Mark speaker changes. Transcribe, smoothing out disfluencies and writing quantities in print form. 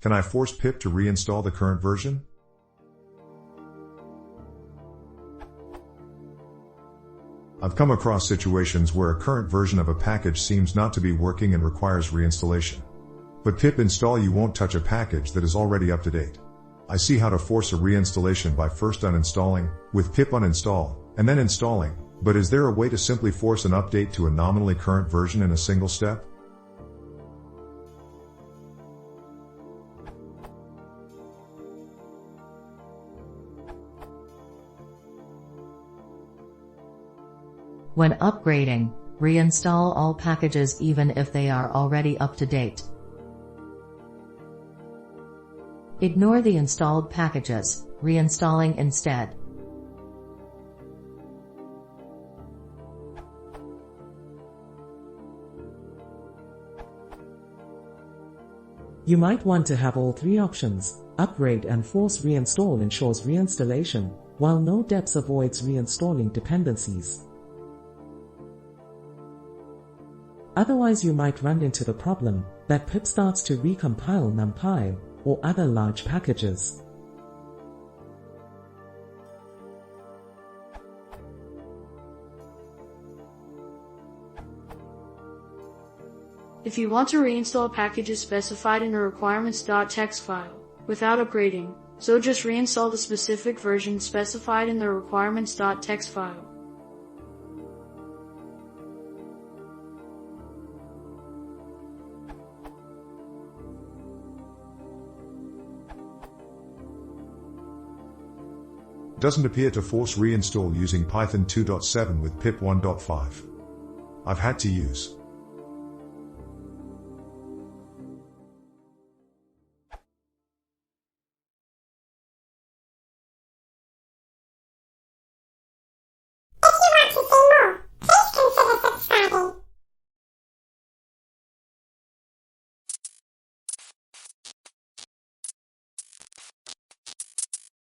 Speaker 1: Can I force pip to reinstall the current version? I've come across situations where a current version of a package seems not to be working and requires reinstallation. But pip install you won't touch a package that is already up to date. I see how to force a reinstallation by first uninstalling, with pip uninstall, and then installing, but is there a way to simply force an update to a nominally current version in a single step?
Speaker 2: When upgrading, reinstall all packages even if they are already up to date. Ignore the installed packages, reinstalling instead.
Speaker 3: You might want to have all three options. Upgrade and force reinstall ensures reinstallation, while no deps avoids reinstalling dependencies. Otherwise you might run into the problem that pip starts to recompile NumPy or other large packages.
Speaker 4: If you want to reinstall packages specified in a requirements.txt file without upgrading, so just reinstall the specific version specified in the requirements.txt file.
Speaker 1: Doesn't appear to force reinstall using Python 2.7 with pip 1.5. I've had to use